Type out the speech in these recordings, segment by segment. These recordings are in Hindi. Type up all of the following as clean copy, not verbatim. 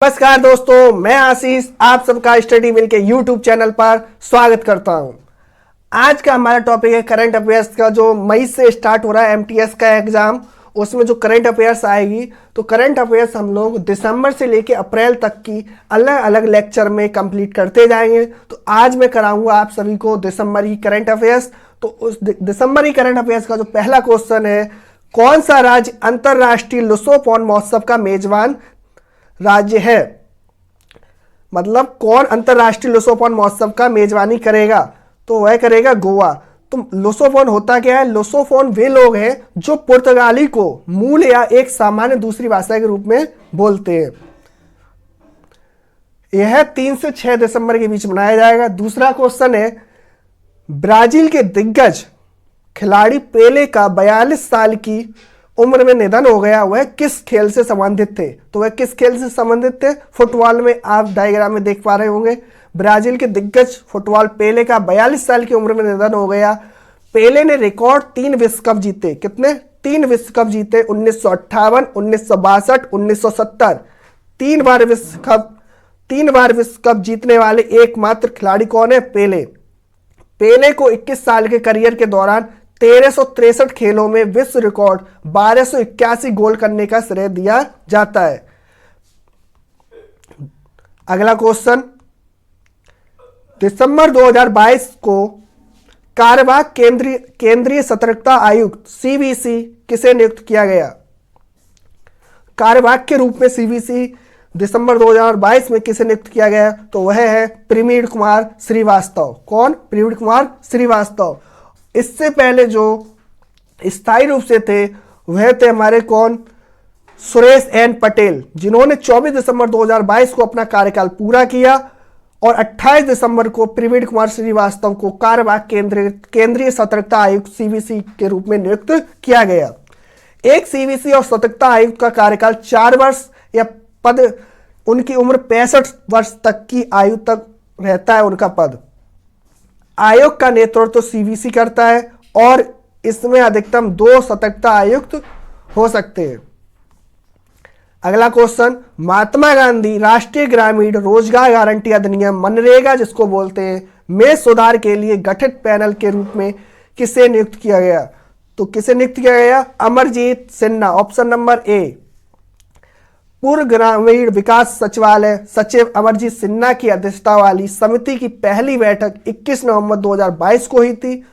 नमस्कार दोस्तों, मैं आशीष आप सबका स्टडी मिल के यूट्यूब चैनल पर स्वागत करता हूं। आज का हमारा टॉपिक है करंट अफेयर्स का, जो मई से स्टार्ट हो रहा है एमटीएस का एग्जाम। उसमें जो करंट अफेयर्स आएगी, तो करंट अफेयर्स हम लोग दिसंबर से लेके अप्रैल तक की अलग अलग लेक्चर में कंप्लीट करते जाएंगे। तो आज मैं कराऊंगा आप सभी को दिसंबर की करंट अफेयर्स। तो उस दिसंबर की करंट अफेयर्स का जो पहला क्वेश्चन है, कौन सा राज्य अंतरराष्ट्रीय लुसोफोन महोत्सव का मेजबान राज्य है? मतलब कौन अंतरराष्ट्रीय लुसोफोन महोत्सव का मेजबानी करेगा? तो वह करेगा गोवा। तो लुसोफोन होता क्या है? लुसोफोन वे लोग हैं जो पुर्तगाली को मूल या एक सामान्य दूसरी भाषा के रूप में बोलते हैं। यह 3 से 6 दिसंबर के बीच मनाया जाएगा। दूसरा क्वेश्चन है, ब्राजील के दिग्गज खिलाड़ी पेले का 42 साल की उम्र में निधन हो गया। वह किस खेल से संबंधित थे? तो वह किस खेल से संबंधित थे? फुटबॉल में। आप डायग्राम में देख पा रहे होंगे, ब्राजील के दिग्गज फुटबॉल पेले का 42 साल की उम्र में निधन हो गया। पेले ने रिकॉर्ड 3 विश्व कप जीते। कितने? 3 विश्व कप जीते। 1958, 1962, 1970। 3 बार विश्व कप जीतने वाले एकमात्र खिलाड़ी कौन है? पेले। पेले को 21 साल के करियर के दौरान 1363 खेलों में विश्व रिकॉर्ड 1281 गोल करने का श्रेय दिया जाता है। अगला क्वेश्चन, दिसंबर 2022 को कार्यवाहक केंद्रीय सतर्कता आयुक्त सीवीसी किसे नियुक्त किया गया? कार्यवाहक के रूप में सीवीसी दिसंबर 2022 में किसे नियुक्त किया गया? तो वह है प्रवीण कुमार श्रीवास्तव। कौन? प्रवीण कुमार श्रीवास्तव। इससे पहले जो स्थायी रूप से थे वह थे हमारे कौन? सुरेश एन पटेल, जिन्होंने 24 दिसंबर 2022 को अपना कार्यकाल पूरा किया और 28 दिसंबर को प्रवीण कुमार श्रीवास्तव को कार्यवाहक केंद्रीय सतर्कता आयुक्त सीवीसी के रूप में नियुक्त किया गया। एक सीवीसी और सतर्कता आयुक्त का कार्यकाल 4 वर्ष या पद उनकी उम्र 65 वर्ष तक की आयु तक रहता है उनका पद। आयोग का नेतृत्व तो सीवीसी करता है और इसमें अधिकतम 2 सतर्कता आयुक्त हो सकते हैं। अगला क्वेश्चन, महात्मा गांधी राष्ट्रीय ग्रामीण रोजगार गारंटी अधिनियम मनरेगा जिसको बोलते हैं में सुधार के लिए गठित पैनल के रूप में किसे नियुक्त किया गया? तो किसे नियुक्त किया गया? Amarjeet Sinha. Option number A. पूर्व ग्रामीण विकास सचिवालय सचिव अमरजीत सिन्हा की अध्यक्षता वाली समिति की पहली बैठक 21 नवंबर 2022 को हुई थी।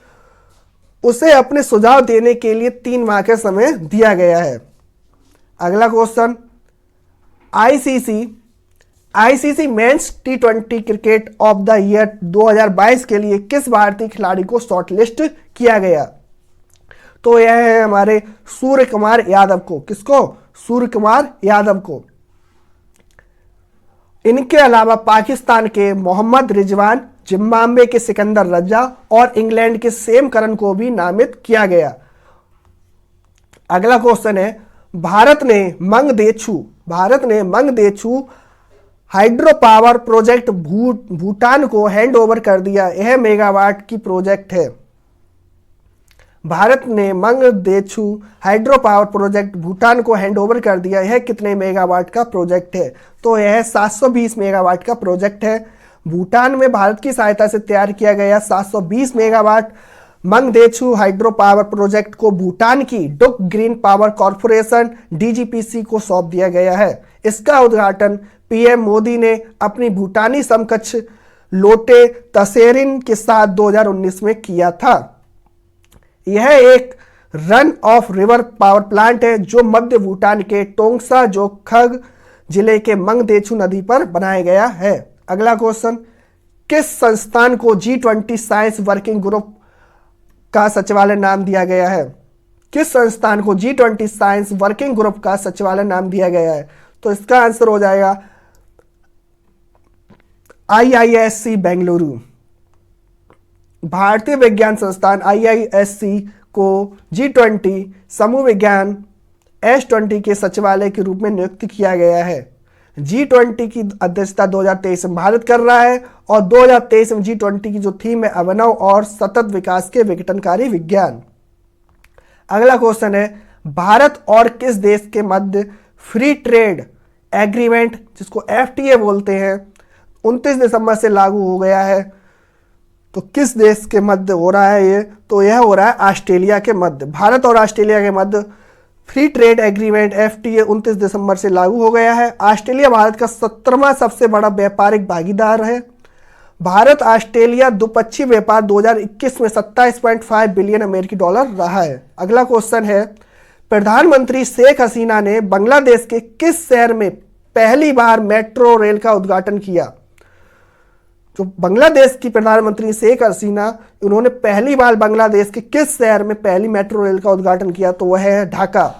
उसे अपने सुझाव देने के लिए 3 माह का समय दिया गया है। अगला question, ICC men's T20 cricket of the year 2022 के लिए किस भारतीय खिलाड़ी को शॉर्टलिस्ट किया गया? तो यह है हमारे सूर्य कुमार यादव को। किसको? सूर्य कुमार यादव को। इनके अलावा पाकिस्तान के मोहम्मद रिजवान, जिम्बाब्वे के सिकंदर रजा और इंग्लैंड के सेम करन को भी नामित किया गया। अगला क्वेश्चन है, भारत ने Mangdechhu hydro power project Bhutan को हैंड ओवर कर दिया। यह मेगावाट की प्रोजेक्ट है। भारत ने Mangdechhu hydro power project Bhutan को हैंडओवर कर दिया। यह कितने मेगावाट का प्रोजेक्ट है? तो यह 720 मेगावाट का प्रोजेक्ट है। भूटान में भारत की सहायता से तैयार किया गया 720 megawatt Mangdechhu hydro power project को भूटान की डुक ग्रीन पावर कॉरपोरेशन डीजीपीसी को सौंप दिया गया है। इसका उद्घाटन पीएम मोदी ने अपनी भूटानी समकक्ष लोटे तसेरिन के साथ 2019 में किया था। यह एक run of river power plant है जो मध्य भूटान के टोंगसा जोखग जिले के मंगदेछू नदी पर बनाया गया है। अगला क्वेश्चन, किस संस्थान को G20 साइंस वर्किंग ग्रुप का सचिवालय नाम दिया गया है? किस संस्थान को G20 साइंस वर्किंग ग्रुप का सचिवालय नाम दिया गया है? तो इसका आंसर हो जाएगा IISc बेंगलुरु। भारतीय विज्ञान संस्थान IISc को G20 समूह विज्ञान S20 के सचिवालय के रूप में नियुक्त किया गया है। G20 की अध्यक्षता 2023 में भारत कर रहा है और 2023 में G20 की जो थीम है अभिनव और सतत विकास के विघटनकारी विज्ञान। अगला क्वेश्चन है, भारत और किस देश के मध्य फ्री ट्रेड एग्रीमेंट जिसको FTA बोलते हैं 29 दिसंबर से लागू हो गया है। तो किस देश के मध्य हो रहा है ये? तो यह हो रहा है ऑस्ट्रेलिया के मध्य। भारत और ऑस्ट्रेलिया के मध्य फ्री ट्रेड एग्रीमेंट FTA 29 दिसंबर से लागू हो गया है। ऑस्ट्रेलिया भारत का 17वां सबसे बड़ा व्यापारिक भागीदार है। भारत ऑस्ट्रेलिया द्विपक्षीय व्यापार 2021 में 27.5 बिलियन अमेरिकी डॉलर रहा है। अगला क्वेश्चन है, प्रधानमंत्री शेख हसीना ने बांग्लादेश के किस शहर में पहली बार मेट्रो रेल का उद्घाटन किया? जो बांग्लादेश की प्रधानमंत्री शेख हसीना, उन्होंने पहली बार बांग्लादेश के किस शहर में पहली मेट्रो रेल का उद्घाटन किया? तो वह है ढाका।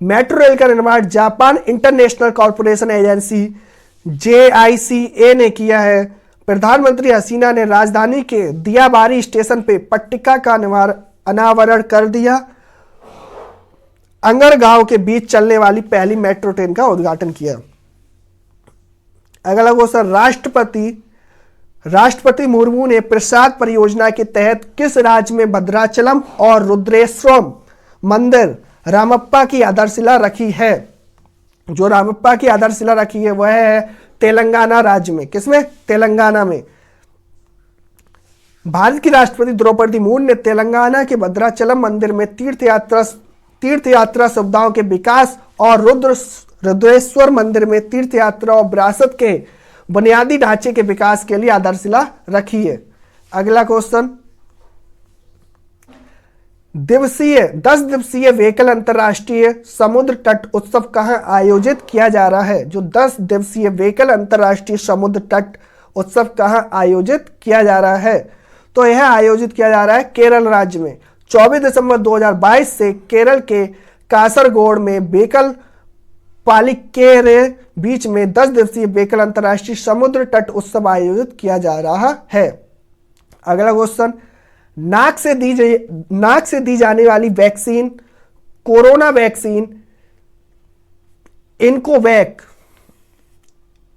मेट्रो रेल का निर्माण Japan international corporation agency JICA ने किया है। प्रधानमंत्री हसीना ने राजधानी के दियाबारी स्टेशन पे पट्टिका का अनावरण कर दिया। अंगर गांव के बीच चलने वाली पहली मेट्रो ट्रेन का उद्घाटन किया। अगला क्वेश्चन, राष्ट्रपति मुर्मू ने प्रसाद परियोजना के तहत किस राज्य में भद्राचलम और रुद्रेश्वरम मंदिर रामप्पा की आधारशिला रखी है? जो रामप्पा की आधारशिला रखी है वह है तेलंगाना राज्य में। किसमें? तेलंगाना में। भारत की राष्ट्रपति द्रौपदी मुर्मू ने तेलंगाना के भद्राचलम मंदिर में तीर्थ यात्रा सुविधाओं के विकास और रुद्रेश्वर मंदिर में तीर्थ यात्रा और विरासत के बुनियादी ढांचे के विकास के लिए आधारशिला रखी है। अगला क्वेश्चन, 10 दिवसीय वेकल अंतर्राष्ट्रीय समुद्र तट उत्सव कहां आयोजित किया जा रहा है? जो 10 दिवसीय वेकल अंतर्राष्ट्रीय समुद्र तट उत्सव कहां आयोजित किया जा रहा है? तो यह आयोजित किया जा रहा है केरल राज्य में। 24 दिसंबर 2022 से केरल के कासरगोड में बेकल पालिकेरे बीच में 10 दिवसीय बेकल अंतर्राष्ट्रीय समुद्र तट उत्सव आयोजित किया जा रहा है। अगला क्वेश्चन, नाक से दी जाने वाली वैक्सीन, कोरोना वैक्सीन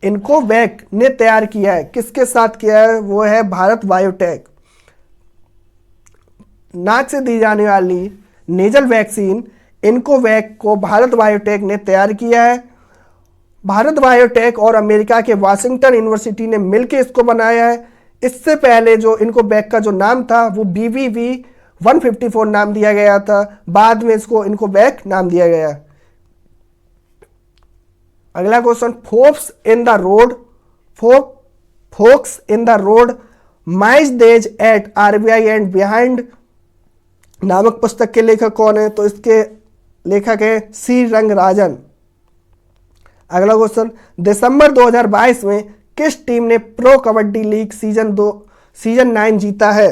इनकोवैक ने तैयार किया है। किसके साथ किया है? वो है भारत बायोटेक। नाक से दी जाने वाली नेजल वैक्सीन इनकोवैक को भारत बायोटेक ने तैयार किया है। भारत बायोटेक और अमेरिका के वाशिंगटन यूनिवर्सिटी ने मिलकर इसको बनाया है। इससे पहले जो इनकोवैक का जो नाम था वो BBV-154 नाम दिया गया था, बाद में इसको इनकोवैक नाम दिया गया। अगला क्वेश्चन, फोक्स in the road my days at RBI and beyond नामक पुस्तक के लेखक कौन है? तो इसके लेखक है C रंगराजन। अगला क्वेश्चन, दिसंबर 2022 में किस टीम ने प्रो कबड्डी लीग सीजन 9 जीता है?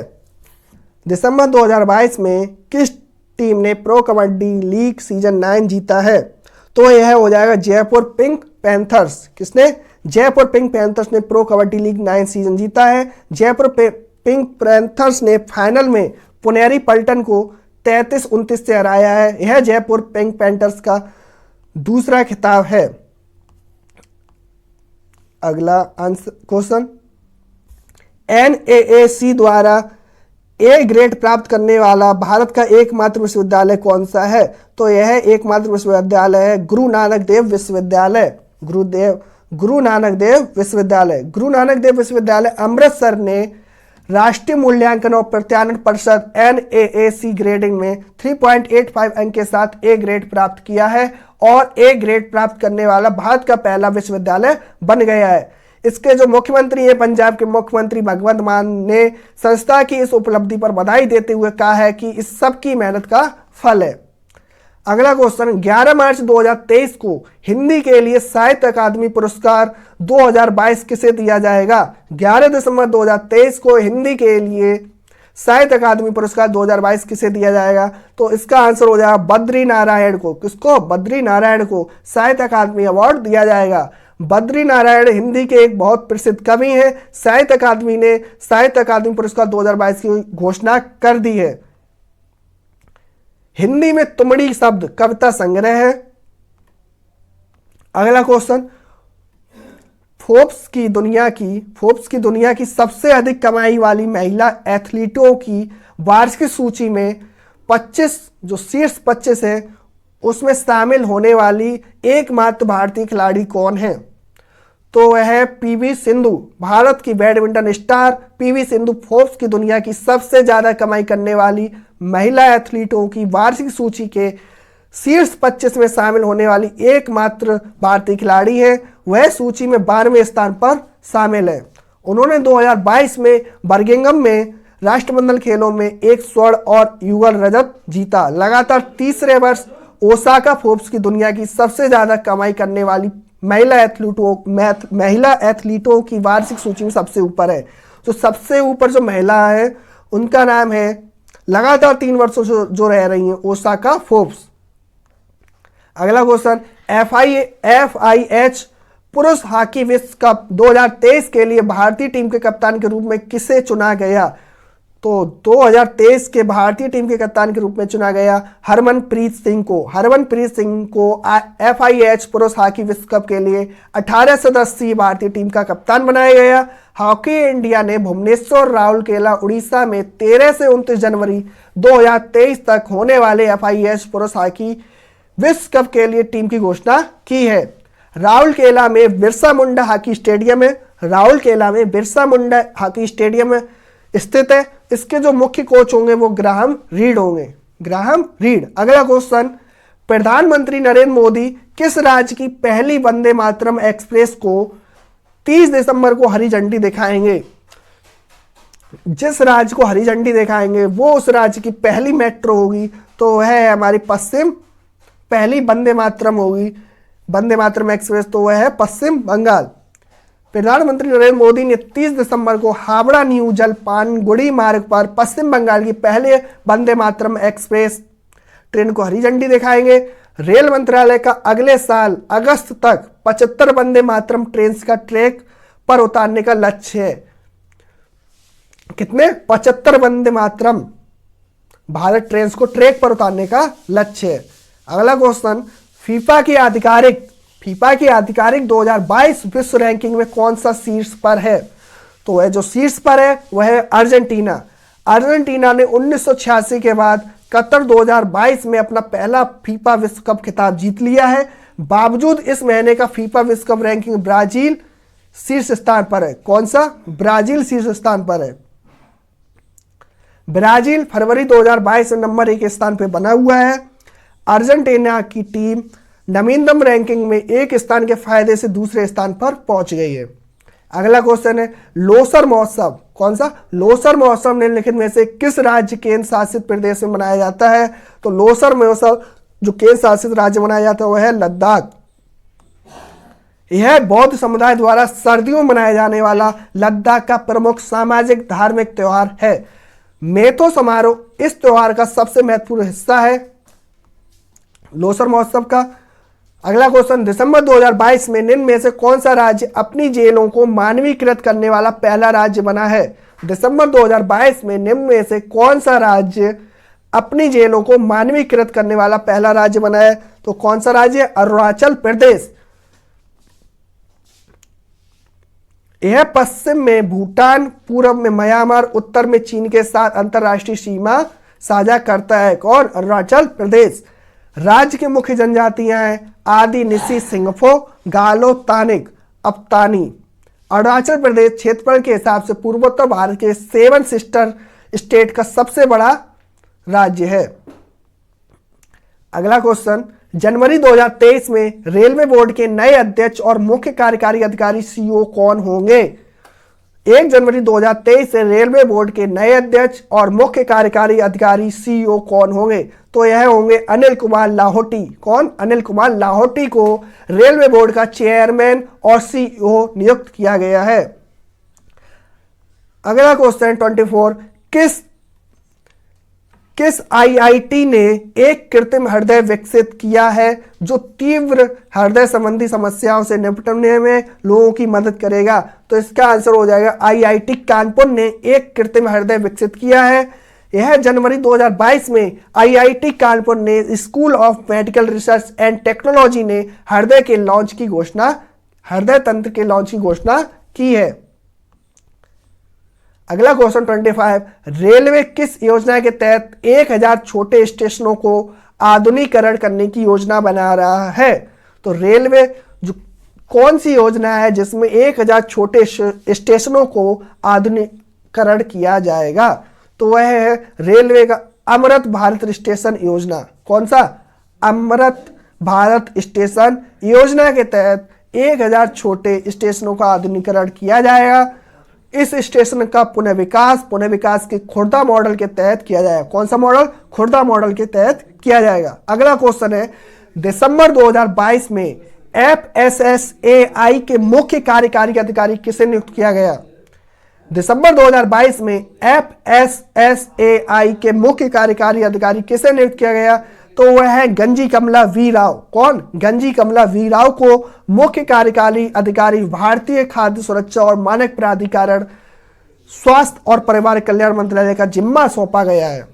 दिसंबर 2022 में किस टीम ने प्रो कबड्डी लीग सीजन 9 जीता है? तो यह हो जाएगा जयपुर पिंक पैंथर्स। किसने? जयपुर पिंक पैंथर्स ने प्रो कबड्डी लीग 9 सीजन जीता है। जयपुर पिंक पैंथर्स ने फाइनल में पुनेरी पल्टन को 33-29 से हराया है। यह जयपुर पिंक पैंथर्स का दूसरा खिताब है। अगला आंसर क्वेश्चन, NAAC द्वारा A ग्रेड प्राप्त करने वाला भारत का एकमात्र विश्वविद्यालय कौन सा है? तो यह एकमात्र विश्वविद्यालय है गुरु नानक देव विश्वविद्यालय। गुरु नानक देव विश्वविद्यालय अमृतसर ने राष्ट्रीय मूल्यांकन और प्रत्यायन परिषद NAAC ग्रेडिंग में 3.85 अंक के साथ A ग्रेड प्राप्त किया है और A ग्रेड प्राप्त करने वाला भारत का पहला विश्वविद्यालय बन गया है। इसके जो मुख्यमंत्री हैं, पंजाब के मुख्यमंत्री भगवंत मान ने संस्था की इस उपलब्धि पर बधाई देते हुए कहा है कि इस सब की मेहनत का फल है। अगला क्वेश्चन, 11 मार्च 2023 को हिंदी के लिए साहित्य अकादमी पुरस्कार 2022 किसे दिया जाएगा? 11 दिसंबर 2023 को हिंदी के लिए साहित्य अकादमी पुरस्कार 2022 किसे दिया जाएगा? तो इसका आंसर हो जाएगा बद्री नारायण को। किसको? बद्री नारायण को साहित्य अकादमी अवार्ड दिया जाएगा। बद्री नारायण हिंदी के एक बहुत प्रसिद्ध कवि हैं। साहित्य अकादमी ने साहित्य अकादमी पुरस्कार 2022 की घोषणा कर दी है। हिंदी में तुमड़ी शब्द कविता संग्रह है। अगला क्वेश्चन, फोर्ब्स की दुनिया की सबसे अधिक कमाई वाली महिला एथलीटों की वार्षिक सूची में 25 जो शीर्ष 25 है उसमें शामिल होने वाली एकमात्र भारतीय खिलाड़ी कौन है? तो वह है पीवी सिंधु। भारत की badminton star PV Sindhu Forbes की दुनिया की सबसे ज्यादा कमाई करने वाली महिला एथलीटों की वार्षिक सूची के शीर्ष 25 में शामिल होने वाली एकमात्र भारतीय खिलाड़ी है। वह सूची में 12वें स्थान पर शामिल है। उन्होंने 2022 में बर्मिंघम में राष्ट्रमंडल खेलों में एक स्वर्ण और युगल रजत जीता। लगातार तीसरे वर्ष ओसाका फोर्ब्स की दुनिया की सबसे ज्यादा कमाई करने वाली महिला एथलीटों की वार्षिक सूची में सबसे ऊपर है। तो सबसे ऊपर जो महिला है उनका नाम है, लगातार 3 वर्षों जो रह रही हैं, ओसाका फोर्ब्स। अगला क्वेश्चन, FIH पुरुष हॉकी विश्व कप 2023 के लिए भारतीय टीम के कप्तान के रूप में किसे चुना गया? तो 2023 के भारतीय टीम के कप्तान के रूप में चुना गया हरमनप्रीत सिंह को। हरमनप्रीत सिंह को FIH पुरुष हॉकी विश्व कप के लिए 18 सदस्यीय भारतीय टीम का कप्तान बनाया गया। हॉकी इंडिया ने भुवनेश्वर, राउरकेला, उड़ीसा में 13 से 29 जनवरी 2023 तक होने वाले FIH पुरुष हॉकी विश्व कप के लिए टीम की घोषणा की है। राउरकेला में बिरसा मुंडा हॉकी स्टेडियम है। राउरकेला में बिरसा मुंडा हॉकी स्टेडियम स्थित है। इसके जो मुख्य कोच होंगे वो ग्राहम रीड होंगे। Graham read. अगला क्वेश्चन, प्रधानमंत्री नरेंद्र मोदी किस राज्य की पहली वंदे मातरम एक्सप्रेस को 30 दिसंबर को हरी झंडी दिखाएंगे? जिस राज्य को हरी झंडी दिखाएंगे वो उस राज्य की पहली मेट्रो होगी, तो वह है हमारी पहली वंदे मातरम होगी, वंदे मातरम एक्सप्रेस, तो वह है पश्चिम बंगाल। प्रधानमंत्री नरेंद्र मोदी ने 30 दिसंबर को हावड़ा न्यू जलपाईगुड़ी मार्ग पर पश्चिम बंगाल की पहले वंदे मातरम एक्सप्रेस ट्रेन को हरी झंडी दिखाएंगे। रेल मंत्रालय का अगले साल अगस्त तक 75 वंदे मातरम ट्रेन का ट्रैक पर उतारने का लक्ष्य है। कितने? 75 वंदे मातरम भारत ट्रेन को ट्रैक पर उतारने का लक्ष्य है। अगला क्वेश्चन, फीफा की आधिकारिक 2022 विश्व रैंकिंग में कौन सा शीर्ष पर है? तो वह जो शीर्ष पर है वह है अर्जेंटीना। अर्जेंटीना ने 1986 के बाद कतर 2022 में अपना पहला फीफा विश्व कप खिताब जीत लिया है। बावजूद इस महीने का फीफा विश्व कप रैंकिंग ब्राजील शीर्ष स्थान पर है। कौन सा? ब्राजील शीर्ष स्थान पर है। ब्राजील फरवरी 2022 में नंबर 1 स्थान पर बना हुआ है। अर्जेंटीना की टीम नवीनतम रैंकिंग में 1 स्थान के फायदे से दूसरे स्थान पर पहुंच गई है। अगला क्वेश्चन है, लोसर महोत्सव। कौन सा? लोसर महोत्सव निम्नलिखित में से किस राज्य केंद्र शासित प्रदेश में मनाया जाता है? तो लोसर महोत्सव जो केंद्र शासित राज्य मनाया जाता है वह है लद्दाख। यह बौद्ध समुदाय द्वारा सर्दियों में मनाया जाने वाला लद्दाख का प्रमुख सामाजिक धार्मिक त्योहार है। मेतो समारोह इस त्योहार का सबसे महत्वपूर्ण हिस्सा है लोसर महोत्सव का। अगला क्वेश्चन, दिसंबर 2022 में निम्न में से कौन सा राज्य अपनी जेलों को मानवीकृत करने वाला पहला राज्य बना है? दिसंबर 2022 में निम्न में से कौन सा राज्य अपनी जेलों को मानवीकृत करने वाला पहला राज्य बना है? तो कौन सा राज्य? अरुणाचल प्रदेश। यह पश्चिम में भूटान, पूर्व में म्यांमार, उत्तर में चीन के साथ अंतरराष्ट्रीय सीमा साझा करता है। कौन? अरुणाचल प्रदेश। राज्य की मुख्य जनजातियां हैं आदि, निसी, सिंगफो, गालो, तानिक, अप्तानी। अरुणाचल प्रदेश क्षेत्रफल के हिसाब से पूर्वोत्तर भारत के 7 सिस्टर स्टेट का सबसे बड़ा राज्य है। अगला क्वेश्चन, जनवरी 2023 में रेलवे बोर्ड के नए अध्यक्ष और मुख्य कार्यकारी अधिकारी सीईओ कौन होंगे? 1 जनवरी 2023 से रेलवे बोर्ड के नए अध्यक्ष और मुख्य कार्यकारी अधिकारी सीईओ कौन होंगे? तो यह होंगे अनिल कुमार लाहौटी। कौन? अनिल कुमार लाहौटी को रेलवे बोर्ड का चेयरमैन और सीईओ नियुक्त किया गया है। अगला क्वेश्चन 24, किस आईआईटी ने एक कृत्रिम हृदय विकसित किया है जो तीव्र हृदय संबंधी समस्याओं से निपटने में लोगों की मदद करेगा? तो इसका आंसर हो जाएगा आईआईटी कानपुर ने एक कृत्रिम हृदय विकसित किया है। यह जनवरी 2022 में आईआईटी कानपुर ने school of medical research and technology ने हृदय तंत्र के लॉन्च की घोषणा की है। अगला क्वेश्चन 25, रेलवे किस योजना के तहत 1000 छोटे स्टेशनों को आधुनिकीकरण करने की योजना बना रहा है। तो रेलवे जो कौन सी योजना है जिसमें 1000 छोटे स्टेशनों को आधुनिकीकरण किया जाएगा? तो वह है रेलवे का अमृत भारत स्टेशन योजना। कौन सा? अमृत भारत स्टेशन योजना के तहत 1000 छोटे स्टेशनों का आधुनिकीकरण किया जाएगा। इस स्टेशन का पुनः विकास के खुर्दा मॉडल के तहत किया जाएगा। कौन सा मॉडल? खुर्दा मॉडल के तहत किया जाएगा। अगला क्वेश्चन है, दिसंबर 2022 में FSSAI के मुख्य कार्यकारी अधिकारी किसे नियुक्त किया गया? दिसंबर 2022 में FSSAI के मुख्य कार्यकारी अधिकारी किसे नियुक्त किया गया? तो वह है गंजी कमला वी राव। कौन? गंजी कमला वी राव को मुख्य कार्यकारी अधिकारी भारतीय खाद्य सुरक्षा और मानक प्राधिकरण स्वास्थ्य और परिवार कल्याण मंत्रालय का जिम्मा सौंपा गया है।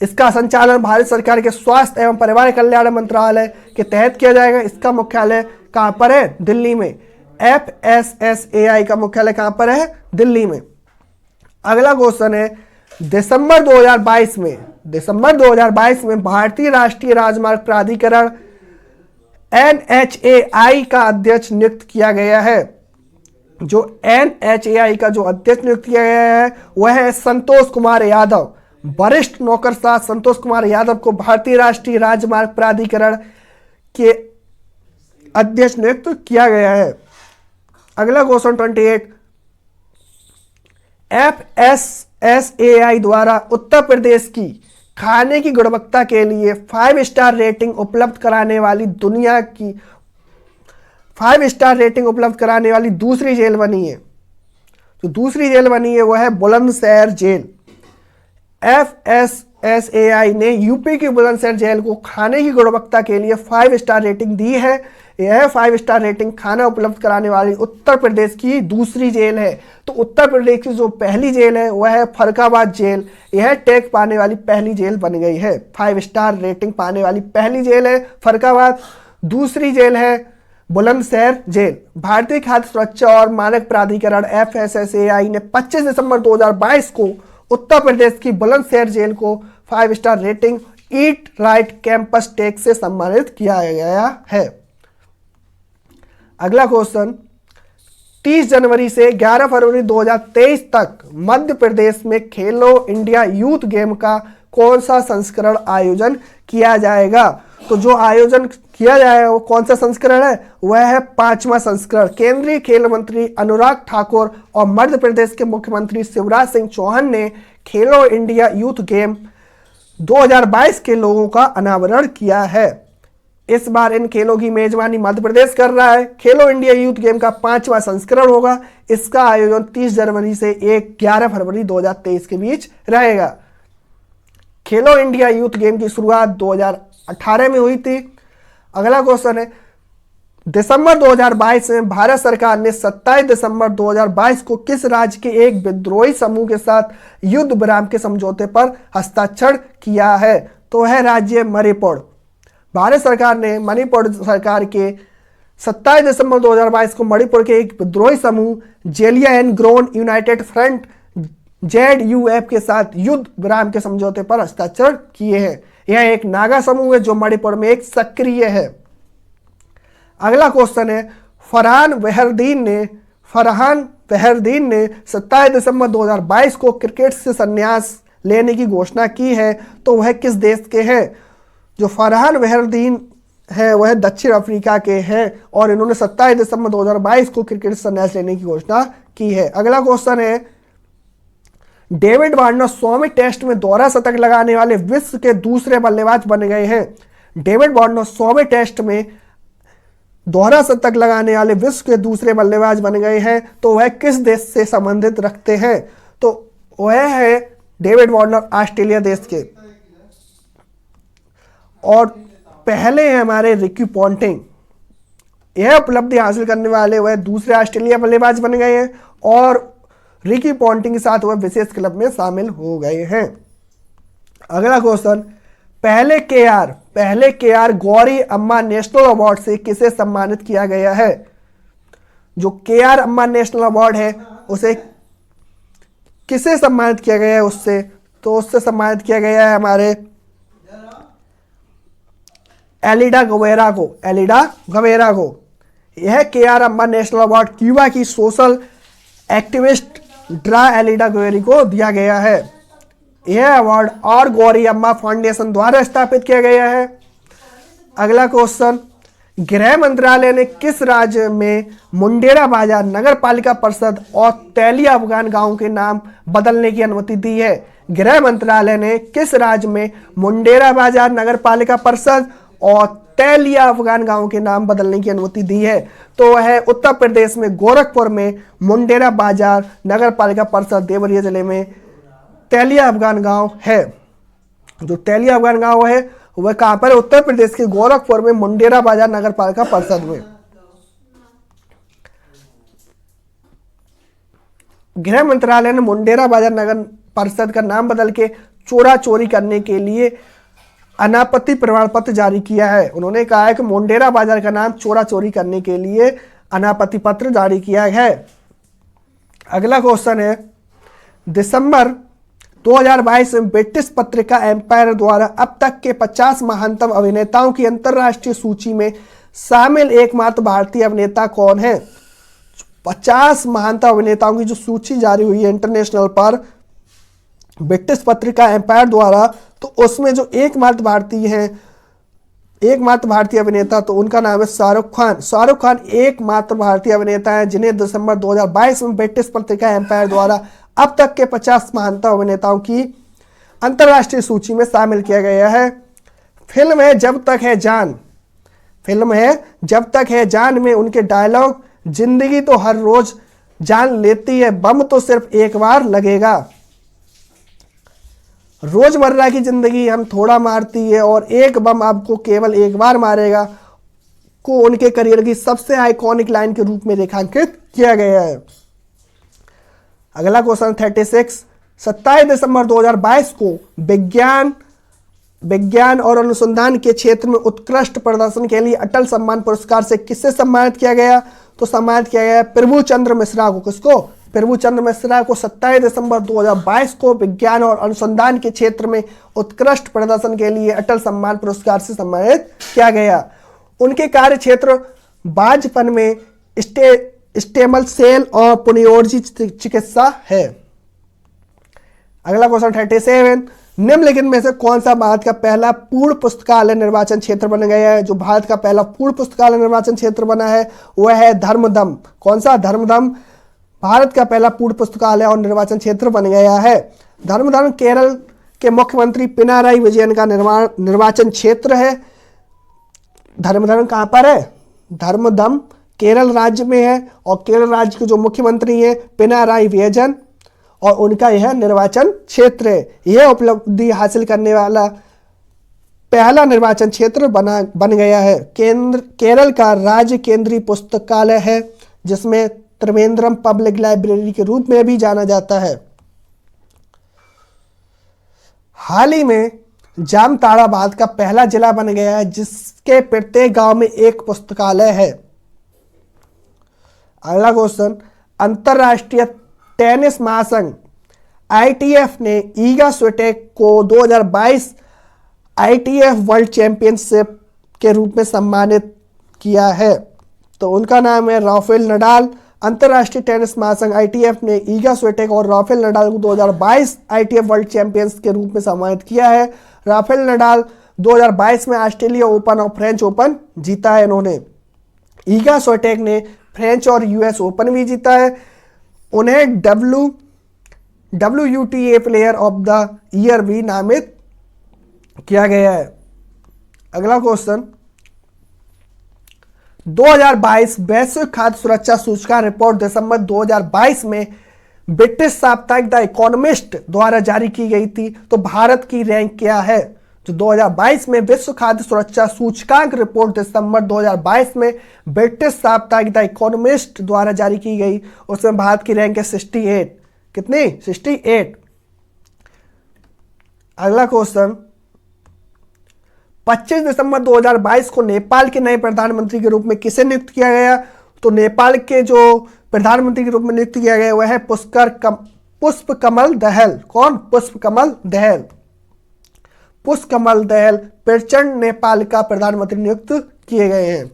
इसका संचालन भारत सरकार के स्वास्थ्य एवं परिवार कल्याण मंत्रालय के तहत किया जाएगा। इसका मुख्यालय कहां पर है? दिल्ली में। FSSAI का मुख्यालय कहां पर है? दिल्ली में। अगला क्वेश्चन है, दिसंबर 2022 में भारतीय राष्ट्रीय राजमार्ग प्राधिकरण NHAI का अध्यक्ष नियुक्त किया गया है। जो NHAI का जो अध्यक्ष नियुक्त किया गया है वह है संतोष कुमार यादव। वरिष्ठ नौकरशाह संतोष कुमार यादव को भारतीय राष्ट्रीय राजमार्ग प्राधिकरण के अध्यक्ष नियुक्त किया गया है। अगला क्वेश्चन 28, FSSAI द्वारा उत्तर प्रदेश की खाने की गुणवत्ता के लिए 5 स्टार रेटिंग उपलब्ध कराने वाली दूसरी जेल बनी है। जो दूसरी जेल बनी है वह है बुलंदशहर जेल। FSSAI ने यूपी की बुलंदशहर जेल को खाने की गुणवत्ता के लिए 5 स्टार रेटिंग दी है। यह 5 स्टार रेटिंग खाना उपलब्ध कराने वाली उत्तर प्रदेश की दूसरी जेल है। तो उत्तर प्रदेश की जो पहली जेल है वह है फर्रुखाबाद जेल। यह टैग पाने वाली पहली जेल बन गई है। 5 स्टार रेटिंग पाने वाली पहली जेल है फर्रुखाबाद। दूसरी जेल है बुलंदशहर जेल। भारतीय खाद्य सुरक्षा और मानक प्राधिकरण FSSAI ने 25 दिसंबर 2022 को उत्तर प्रदेश की बुलंदशहर जेल को 5 star rating eat right campus tag से सम्मानित किया गया है। अगला क्वेश्चन, 30 जनवरी से 11 फरवरी 2023 तक मध्य प्रदेश में खेलो इंडिया यूथ गेम का कौन सा संस्करण आयोजन किया जाएगा? तो जो आयोजन किया जाएगा वो कौन सा संस्करण है? वह है 5वां संस्करण। केंद्रीय खेल मंत्री अनुराग ठाकुर और मध्य प्रदेश के मुख्यमंत्री शिवराज सिंह चौहान ने खेलो इंडिया यूथ गेम 2022 के लोगों का अनावरण किया है। इस बार इन खेलों की मेजबानी मध्य प्रदेश कर रहा है। खेलो इंडिया यूथ गेम का 5वां संस्करण होगा। इसका आयोजन 30 जनवरी से 11 फरवरी 2023 के बीच रहेगा। खेलो इंडिया यूथ गेम की शुरुआत 2018 में हुई थी। अगला क्वेश्चन है, दिसंबर 2022 में भारत सरकार ने 27 दिसंबर 2022 को किस राज्य के एक विद्रोही समूह के साथ युद्ध विराम के समझौते पर हस्ताक्षर किया है? तो है राज्य मणिपुर। भारत सरकार ने मणिपुर सरकार के 27 दिसंबर 2022 को मणिपुर के एक विद्रोही समूह जेलिया ग्रोन यूनाइटेड फ्रंट ZUF के साथ युद्ध विराम के समझौते पर हस्ताक्षर किए हैं। यह एक नागा समूह है जो मणिपुर में एक सक्रिय है। अगला क्वेश्चन है, फरहान वहरदीन ने 27 दिसंबर 2022 को क्रिकेट से संन्यास लेने की घोषणा की है। तो वह किस देश के हैं? जो फरहान वहरदीन है वह दक्षिण अफ्रीका के हैं और इन्होंने 27 दिसंबर 2022 को क्रिकेट से संन्यास लेने की घोषणा की है। अगला क्वेश्चन है, डेविड वार्नर 100वें टेस्ट में दोहरा शतक लगाने वाले विश्व के दूसरे बल्लेबाज बन गए हैं। डेविड वार्नर 100वें टेस्ट में दोहरा शतक लगाने वाले विश्व के दूसरे बल्लेबाज बन गए हैं। तो वह किस देश से संबंधित रखते हैं? तो वह है डेविड वार्नर ऑस्ट्रेलिया देश के। और पहले हैं हमारे रिकी पॉन्टिंग। यह उपलब्धि हासिल करने वाले वह दूसरे ऑस्ट्रेलिया बल्लेबाज बन गए हैं और रिकी पॉन्टिंग के साथ वह विशेष क्लब में शामिल हो गए हैं। अगला क्वेश्चन, पहले के आर गौरी अम्मा नेशनल अवार्ड से किसे सम्मानित किया गया है? जो KR अम्मा नेशनल अवार्ड है उसे किसे सम्मानित किया गया है? उससे सम्मानित किया गया है हमारे एलिडा गुवेरा को, एलिडा गुवेरा को। यह के.आर. अम्मा नेशनल अवार्ड क्यूबा की सोशल एक्टिविस्ट ड्रा एलिडा गुवेरी को दिया गया है। यह अवार्ड और गौरी अम्मा फाउंडेशन द्वारा स्थापित किया गया है। अगला क्वेश्चन, गृह मंत्रालय ने किस राज्य में मुंडेरा बाजार नगर पालिका परिषद और तैलिया अफगान गांव के नाम बदलने की अनुमति दी है? गृह मंत्रालय ने किस राज्य में मुंडेरा बाजार नगर पालिका परिषद और तैलिया अफगान गांव के नाम बदलने की अनुमति दी है? तो वह उत्तर प्रदेश में गोरखपुर में मुंडेरा बाजार नगर पालिका परिषद, देवरिया जिले में तैलिया अफगान गांव है। जो तैलिया अफगान गांव है वह कहां पर है? उत्तर प्रदेश के गोरखपुर में मुंडेरा बाजार नगर पालिका परिषद में। गृह मंत्रालय ने मुंडेरा बाजार नगर परिषद का नाम बदल के चोरा चोरी करने के लिए अनापत्ति प्रमाण पत्र जारी किया है। उन्होंने कहा है कि मुंडेरा बाजार का नाम चोरा चोरी करने के लिए अनापत्ति पत्र जारी किया है। अगला क्वेश्चन है, दिसंबर 2022 में ब्रिटिश पत्रिका एम्पायर द्वारा अब तक के 50 महानतम अभिनेताओं की अंतर्राष्ट्रीय सूची में शामिल एकमात्र भारतीय अभिनेता कौन है? 50 महानतम अभिनेताओं की जो सूची जारी हुई है इंटरनेशनल पर ब्रिटिश पत्रिका एम्पायर द्वारा, तो उसमें जो एकमात्र भारतीय अभिनेता, तो उनका नाम है शाहरुख खान। शाहरुख खान एकमात्र भारतीय अभिनेता है जिन्हें दिसंबर 2022 में ब्रिटिश पत्रिका एम्पायर द्वारा अब तक के 50 महानतम अभिनेताओं की अंतर्राष्ट्रीय सूची में शामिल किया गया है। फिल्म है जब तक है जान में उनके डायलॉग, जिंदगी तो हर रोज जान लेती है, बम तो सिर्फ एक बार लगेगा। रोजमर्रा की जिंदगी हम थोड़ा मारती है और एक बम आपको केवल एक बार मारेगा को उनके करियर की सबसे आइकॉनिक लाइन के रूप में रेखांकित किया गया है। अगला क्वेश्चन 36, 27 दिसंबर 2022 को विज्ञान और अनुसंधान के क्षेत्र में उत्कृष्ट प्रदर्शन के लिए अटल सम्मान पुरस्कार से किससे सम्मानित किया गया? तो सम्मानित किया गया प्रभु चंद्र मिश्रा को। किसको? प्रभु चंद्र मिश्रा को 27 दिसंबर 2022 को विज्ञान और अनुसंधान के क्षेत्र में उत्कृष्ट प्रदर्शन के लिए अटल सम्मान पुरस्कार से सम्मानित किया गया। उनके कार्य क्षेत्र बांझपन में स्टेमल सेल और पुनर्योजी चिकित्सा है। अगला क्वेश्चन 37, निम्नलिखित में से कौन सा भारत का पहला पूर्ण पुस्तकालय निर्वाचन क्षेत्र बन गया है? जो भारत का पहला पूर्ण पुस्तकालय निर्वाचन क्षेत्र बना है वह है धर्मदम। कौन सा? धर्मदम भारत का पहला पूर्ण पुस्तकालय और निर्वाचन क्षेत्र बन गया है। धर्मदम केरल के मुख्यमंत्री पिनाराई विजयन का निर्वाचन क्षेत्र है। धर्मदम कहां पर है? धर्मदम केरल राज्य में है और केरल राज्य के जो मुख्यमंत्री हैं पिनाराई विजयन, और उनका यह निर्वाचन क्षेत्र है। यह उपलब्धि हासिल करने वाला पहला निर्वाचन क्षेत्र बन गया है। केरल का राज्य केंद्रीय पुस्तकालय है जिसमें त्रिवेंद्रम पब्लिक लाइब्रेरी के रूप में भी जाना जाता है। हाल ही में जामताड़ा भारत का पहला जिला बन गया है जिसके प्रत्येक गांव में एक पुस्तकालय है। अगला क्वेश्चन, अंतरराष्ट्रीय टेनिस महासंघ ITF ने ईगा स्विटेक को 2022 ITF वर्ल्ड चैंपियनशिप के रूप में सम्मानित किया है। तो उनका नाम है राफेल नडाल। अंतरराष्ट्रीय टेनिस महासंघ ITF ने ईगा स्विटेक और राफेल नडाल को 2022 ITF वर्ल्ड चैंपियंस के रूप में सम्मानित किया है। राफेल नडाल 2022 में ऑस्ट्रेलिया ओपन और फ्रेंच ओपन जीता है इन्होंने। ईगा स्विटेक ने फ्रेंच और US ओपन भी जीता है। उन्हें WTA player of the year भी नामित किया गया है। अगला क्वेश्चन, 2022 वैश्विक खाद्य सुरक्षा सूचकांक रिपोर्ट दिसंबर 2022 में ब्रिटिश साप्ताहिक द इकोनॉमिस्ट द्वारा जारी की गई थी। तो भारत की रैंक क्या है? जो 2022 में विश्व खाद्य सुरक्षा सूचकांक रिपोर्ट दिसंबर 2022 में ब्रिटिश साप्ताहिक द इकोनॉमिस्ट द्वारा जारी की गई, उसमें भारत की रैंक है 68। कितनी? 68। अगला क्वेश्चन, 25 दिसंबर 2022 को नेपाल के नए प्रधानमंत्री के रूप में किसे नियुक्त किया गया? तो नेपाल के जो प्रधानमंत्री के रूप में नियुक्त किया गया वह है पुष्पकमल दहल। कौन? पुष्पकमल दहल। पुष्पकमल दहल प्रचंड नेपाल का प्रधानमंत्री नियुक्त किए गए हैं।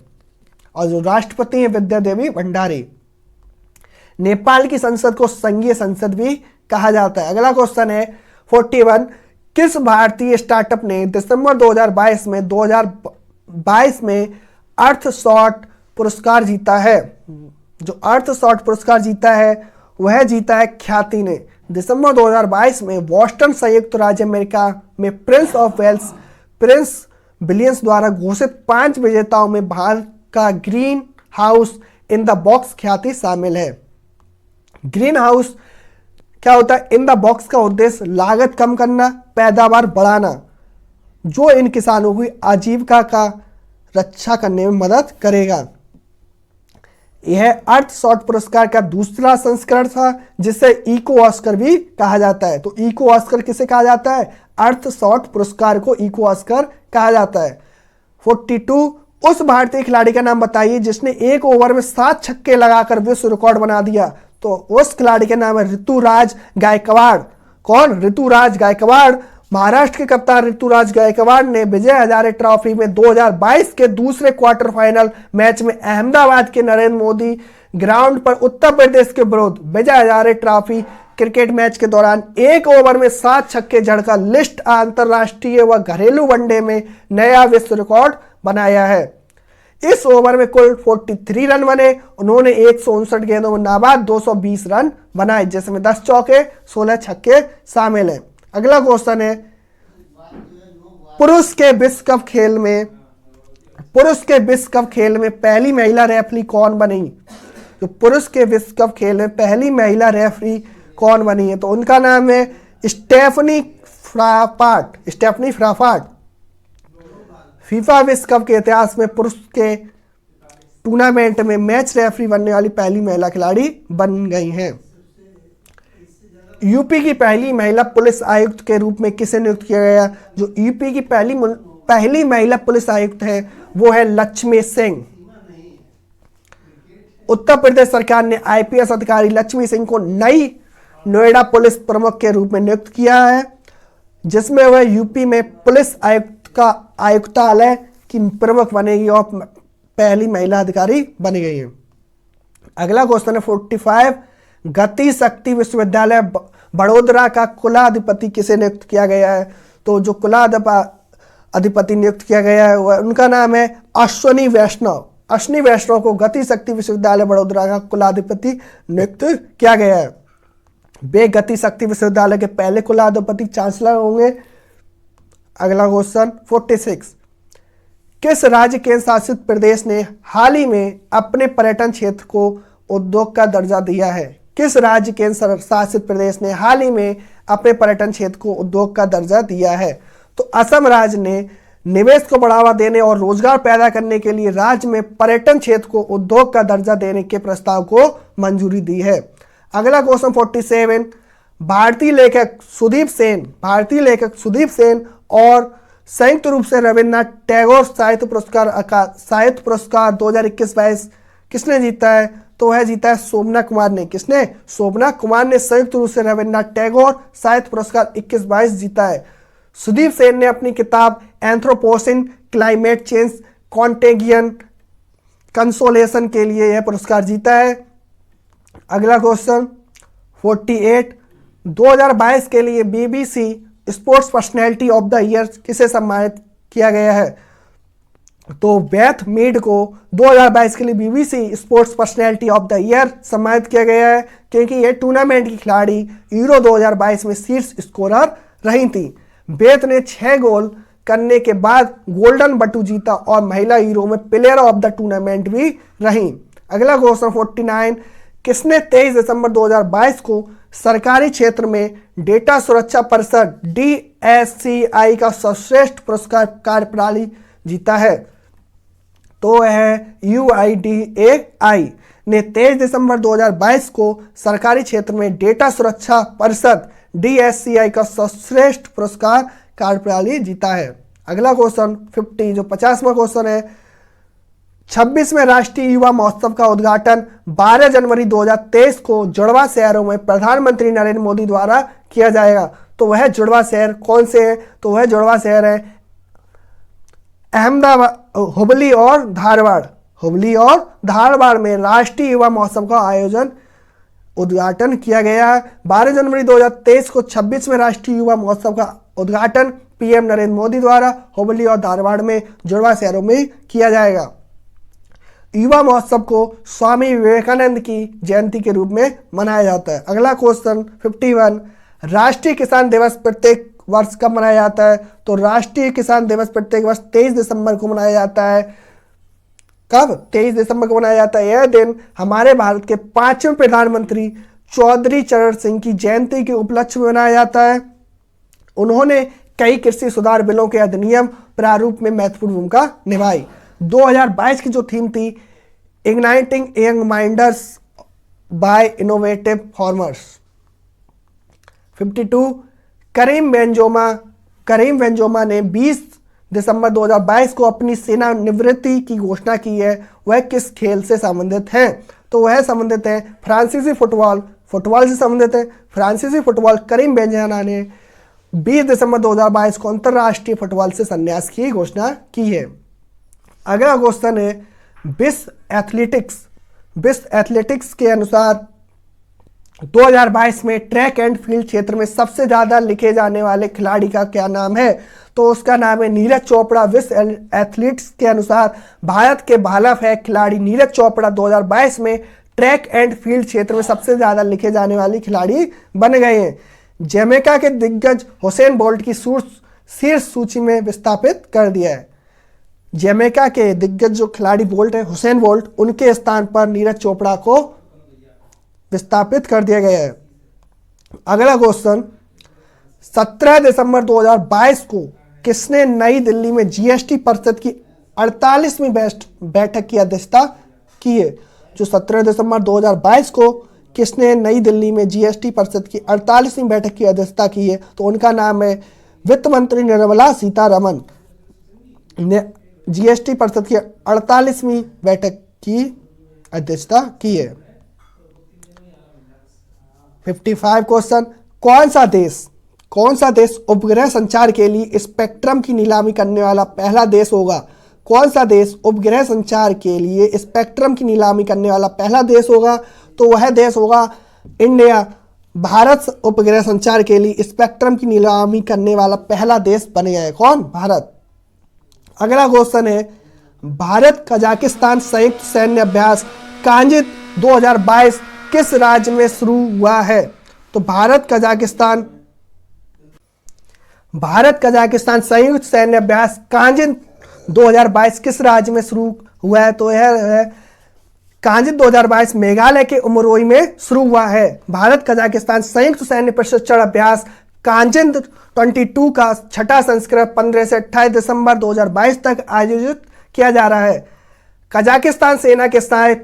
और जो राष्ट्रपति हैं विद्या देवी भंडारी। नेपाल की संसद को संघीय संसद भी कहा जाता है। अगला क्वेश्चन है 41, किस भारतीय स्टार्टअप ने दिसंबर 2022 में अर्थशॉट पुरस्कार जीता है? जो अर्थशॉट पुरस्कार जीता है वह जीता है ख्याति ने। दिसंबर 2022 में बॉस्टन संयुक्त राज्य अमेरिका में Prince of Wales Prince Williams द्वारा घोषित 5 विजेताओं में भारत का green house in the box ख्याति शामिल है। ग्रीन हाउस क्या होता है? इन द बॉक्स का उद्देश्य लागत कम करना, पैदावार बढ़ाना, जो इन किसानों की आजीविका का रक्षा करने में मदद करेगा। यह अर्थशॉट पुरस्कार का दूसरा संस्करण था जिसे इको ऑस्कर भी कहा जाता है। तो इको ऑस्कर किसे कहा जाता है? अर्थशॉट पुरस्कार को इको ऑस्कर कहा जाता है। 42, उस भारतीय खिलाड़ी का नाम बताइए जिसने एक ओवर में 7 छक्के लगाकर विश्व रिकॉर्ड बना दिया। तो उस खिलाड़ी का नाम है ऋतुराज गायकवाड़। कौन? ऋतुराज गायकवाड़। महाराष्ट्र के कप्तान ऋतुराज गायकवाड़ ने विजय हजारे ट्रॉफी में 2022 के दूसरे क्वार्टर फाइनल मैच में अहमदाबाद के नरेंद्र मोदी ग्राउंड पर उत्तर प्रदेश के विरुद्ध Vijay Hazare trophy cricket match के दौरान एक ओवर में 7 छक्के जड़कर लिस्ट अंतरराष्ट्रीय व घरेलू वनडे में नया विश्व रिकॉर्ड बनाया है। इस ओवर में कुल 43 रन बने। उन्होंने 159 गेंदों में नाबाद 220 रन बनाए, जिसमें 10 चौके 16 छक्के शामिल हैं। अगला क्वेश्चन है, पुरुष के विश्व कप खेल में पहली महिला रेफरी कौन बनी? तो पुरुष के विश्व कप खेल में पहली महिला रेफरी कौन बनी है? तो उनका नाम है स्टेफनी फ्रापाट। फीफा विश्व कप के इतिहास में पुरुष के टूर्नामेंट में मैच रेफरी बनने वाली पहली महिला खिलाड़ी बन गई हैं। यूपी की पहली महिला पुलिस आयुक्त के रूप में किसे नियुक्त किया गया? जो यूपी की पहली महिला पुलिस आयुक्त है वो है लक्ष्मी सिंह। उत्तर प्रदेश सरकार ने आईपीएस अधिकारी लक्ष्मी सिंह को नई नोएडा पुलिस प्रमुख के रूप में नियुक्त किया है, जिसमें वह यूपी में पुलिस आयुक्त का आयुक्तालय की प्रमुख बनेगी और पहली महिला अधिकारी बनी गई है। अगला क्वेश्चन है 45, गति शक्ति विश्वविद्यालय बड़ोदरा का कुलाधिपति किसे नियुक्त किया गया है? तो जो कुलाधिपति नियुक्त किया गया है वह उनका नाम है अश्विनी वैष्णव। अश्विनी वैष्णव को गति शक्ति विश्वविद्यालय बड़ोदरा का कुलाधिपति नियुक्त किया गया है। वे गति शक्ति विश्वविद्यालय के पहले कुलाधिपति चांसलर होंगे। अगला क्वेश्चन 46, किस राज्य केंद्र शासित प्रदेश ने हाल ही में अपने पर्यटन क्षेत्र को उद्योग का दर्जा दिया है? किस राज्य केंद्र शासित प्रदेश ने हाल ही में अपने पर्यटन क्षेत्र को उद्योग का दर्जा दिया है? तो असम राज्य ने निवेश को बढ़ावा देने और रोजगार पैदा करने के लिए राज्य में पर्यटन क्षेत्र को उद्योग का दर्जा देने के प्रस्ताव को मंजूरी दी है। अगला क्वेश्चन 47, भारतीय लेखक सुदीप सेन और संयुक्त रूप से रविन्द्रनाथ टैगोर साहित्य पुरस्कार 2021-22 किसने जीता है? तो वह जीता है शोभना कुमार ने। किसने? शोभना कुमार ने संयुक्त रूप से रविन्द्रनाथ टैगोर साहित्य पुरस्कार 21-22 जीता है। सुदीप सेन ने अपनी किताब एंथ्रोपोसिन क्लाइमेट चेंज कॉन्टेगियन कंसोलेशन के लिए यह पुरस्कार जीता है। अगला क्वेश्चन 48, 2022 के लिए BBC sports personality of the year किसे सम्मानित किया गया है? तो बेथ मीड को 2022 के लिए BBC sports personality of the year सम्मानित किया गया है, क्योंकि यह टूर्नामेंट की खिलाड़ी यूरो 2022 में शीर्ष स्कोरर रही थी। बेथ ने 6 गोल करने के बाद गोल्डन बटू जीता और महिला यूरो में प्लेयर ऑफ द टूर्नामेंट भी रही। अगला क्वेश्चन 49, किसने 23 दिसंबर 2022 को सरकारी क्षेत्र में डेटा सुरक्षा परिषद DSCI का सर्वश्रेष्ठ पुरस्कार कार्यप्रणाली जीता है? तो है UIDAI ने 23 दिसंबर 2022 को सरकारी क्षेत्र में डेटा सुरक्षा परिषद DSCI का सर्वश्रेष्ठ पुरस्कार कार्यप्रणाली जीता है। अगला क्वेश्चन 50 जो 50वां क्वेश्चन है, 26वें राष्ट्रीय युवा महोत्सव का उद्घाटन 12 जनवरी 2023 को जुड़वा शहरों में प्रधानमंत्री नरेंद्र मोदी द्वारा किया जाएगा। तो वह जुड़वा शहर कौन से हैं? तो वह जुड़वा शहर है अहमदाबाद, हुबली और धारवाड़। हुबली और धारवाड़ में राष्ट्रीय युवा महोत्सव का उद्घाटन किया गया है। 12 जनवरी 2023 को 26वें राष्ट्रीय युवा महोत्सव का उद्घाटन पीएम नरेंद्र मोदी द्वारा हुबली और धारवाड़ में जुड़वा शहरों में किया जाएगा। युवा महोत्सव को स्वामी विवेकानंद की जयंती के रूप में मनाया जाता है। अगला क्वेश्चन 51, राष्ट्रीय किसान दिवस प्रत्येक वर्ष कब मनाया जाता है? तो राष्ट्रीय किसान दिवस प्रत्येक वर्ष 23 दिसंबर को मनाया जाता है। कब? 23 दिसंबर को मनाया जाता है। यह दिन हमारे भारत के 5वें प्रधानमंत्री चौधरी चरण सिंह की जयंती के उपलक्ष्य में मनाया जाता है। उन्होंने कई कृषि सुधार बिलों के अधिनियम प्रारूप में महत्वपूर्ण भूमिका निभाई। 2022 की जो थीम थी, igniting young minders by innovative farmers. 52, Karim Benzema ने 20 दिसंबर 2022 को अपनी सेवानिवृत्ति की घोषणा की है। वह किस खेल से संबंधित हैं? तो वह संबंधित है फ्रांसीसी फुटबॉल से संबंधित है। फ्रांसीसी फुटबॉल करीम बेंजोमा ने 20 दिसंबर 2022 को अंतर्राष्ट्रीय फुटबॉल से संन्यास की घोषणा की है। अगला क्वेश्चन है विश्व एथलेटिक्स के अनुसार 2022 में ट्रैक एंड फील्ड क्षेत्र में सबसे ज्यादा लिखे जाने वाले खिलाड़ी का क्या नाम है? तो उसका नाम है नीरज चोपड़ा। विश्व एथलीट्स के अनुसार भारत के भाला फेंक खिलाड़ी नीरज चोपड़ा 2022 में ट्रैक एंड फील्ड क्षेत्र में सबसे ज्यादा लिखे जाने वाले खिलाड़ी बन गए हैं। जमैका के दिग्गज हुसैन बोल्ट की शीर्ष सूची में विस्थापित कर दिया है। जमैका के दिग्गज जो खिलाड़ी बोल्ट है, हुसैन बोल्ट, उनके स्थान पर नीरज चोपड़ा को विस्थापित कर दिया गया है। अगला क्वेश्चन 17 दिसंबर 2022 को किसने नई दिल्ली में जीएसटी परिषद की 48वीं बैठक की अध्यक्षता की है? जो 17 दिसंबर 2022 को किसने नई दिल्ली में जीएसटी परिषद की 48वीं बैठक की अध्यक्षता की है? तो उनका नाम है वित्त मंत्री निर्मला सीतारमण ने जीएसटी परिषद की 48वीं बैठक की अध्यक्षता की है। 55 क्वेश्चन, कौन सा देश उपग्रह संचार के लिए स्पेक्ट्रम की नीलामी करने वाला पहला देश होगा? कौन सा देश उपग्रह संचार के लिए स्पेक्ट्रम की नीलामी करने वाला पहला देश होगा? तो वह देश होगा इंडिया। भारत उपग्रह संचार के लिए स्पेक्ट्रम की नीलामी करने वाला पहला देश बन गया है। कौन? भारत। अगला क्वेश्चन है भारत कजाकिस्तान संयुक्त सैन्य अभ्यास कांजित 2022 किस राज्य में शुरू हुआ है? तो भारत कजाकिस्तान संयुक्त सैन्य अभ्यास कांजित 2022 किस राज्य में शुरू हुआ है? तो यह है कांजित 2022 मेघालय के उमरोई में शुरू हुआ है। भारत कजाकिस्तान संयुक्त सैन्य प्रशिक्षण अभ्यास कांजित 22 का छठा संस्करण 15 से 28 दिसंबर 2022 तक आयोजित किया जा रहा है। कजाकिस्तान सेना के साथ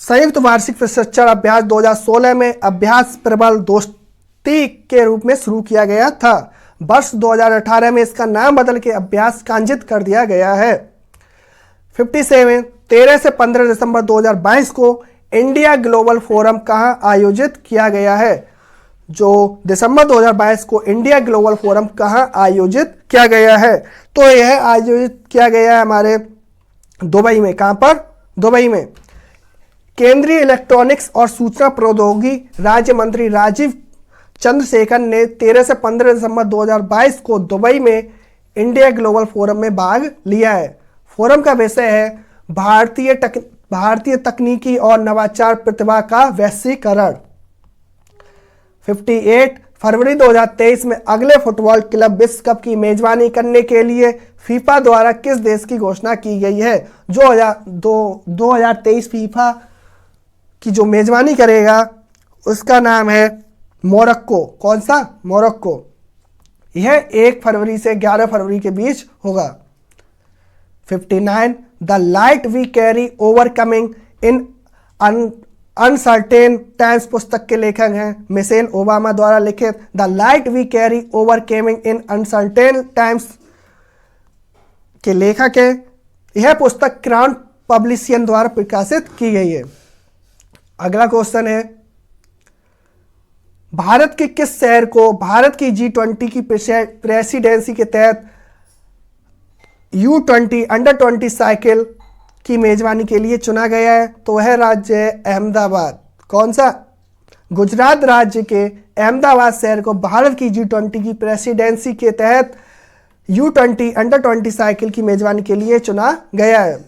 संयुक्त वार्षिक प्रशिक्षण अभ्यास 2016 में अभ्यास प्रबल दोस्ती के रूप में शुरू किया गया था। वर्ष 2018 में इसका नाम बदल के अभ्यास कांजित कर दिया गया है। 57 13 से 15 दिसंबर 2022 को इंडिया ग्लोबल फोरम कहाँ आयोजित किया गया है? जो दिसंबर 2022 को इंडिया ग्लोबल फोरम कहाँ आयोजित किया गया है? तो यह आयोजित किया गया है हमारे दुबई में। कहाँ पर? दुबई में। केंद्रीय इलेक्ट्रॉनिक्स और सूचना प्रौद्योगिकी राज्य मंत्री राजीव चंद्रशेखर ने 13 से 15 दिसंबर 2022 को दुबई में इंडिया ग्लोबल फोरम में भाग लिया है। फोरम का विषय है भारतीय तकनीकी और नवाचार प्रतिभा का वैश्वीकरण। 58 फरवरी 2023 में अगले फुटबॉल क्लब विश्व कप की मेजबानी करने के लिए फीफा द्वारा किस देश की घोषणा की गई है? जो 2023 फीफा की जो मेजबानी करेगा उसका नाम है मोरक्को। कौन सा? मोरक्को। यह 1 फरवरी से 11 फरवरी के बीच होगा। 59 the light we carry overcoming in uncertain times पुस्तक के लेखक हैं मिशेल ओबामा द्वारा लिखित the light we carry overcoming in uncertain times के लेखक है। यह पुस्तक क्राउन पब्लिशियन द्वारा प्रकाशित की गई है। अगला क्वेश्चन है भारत के किस शहर को भारत की G20 की प्रेसिडेंसी के तहत U20 अंडर 20 साइकिल की मेजबानी के लिए चुना गया है? तो वह राज्य है अहमदाबाद। कौन सा? गुजरात राज्य के अहमदाबाद शहर को भारत की G20 की प्रेसिडेंसी के तहत U20 अंडर 20 साइकिल की मेजबानी के लिए चुना गया है।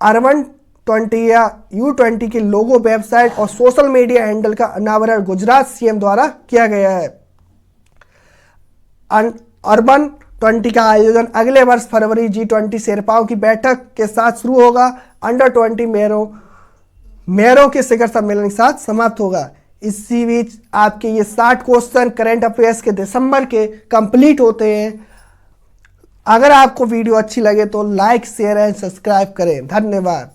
अर्बन 20 या U20 के लोगो, वेबसाइट और सोशल मीडिया हैंडल का अनावरण गुजरात सीएम द्वारा किया गया है। अर्बन 20 का आयोजन अगले वर्ष फरवरी G20 शेरपाओं की बैठक के साथ शुरू होगा। अंडर 20 मेयरों के शिखर सम्मेलन के साथ समाप्त होगा। इसी बीच आपके ये 60 क्वेश्चन करंट अफेयर्स के दिसंबर के कंप्लीट होते हैं। अगर आपको वीडियो अच्छी लगे तो लाइक, शेयर एंड सब्सक्राइब करें। धन्यवाद।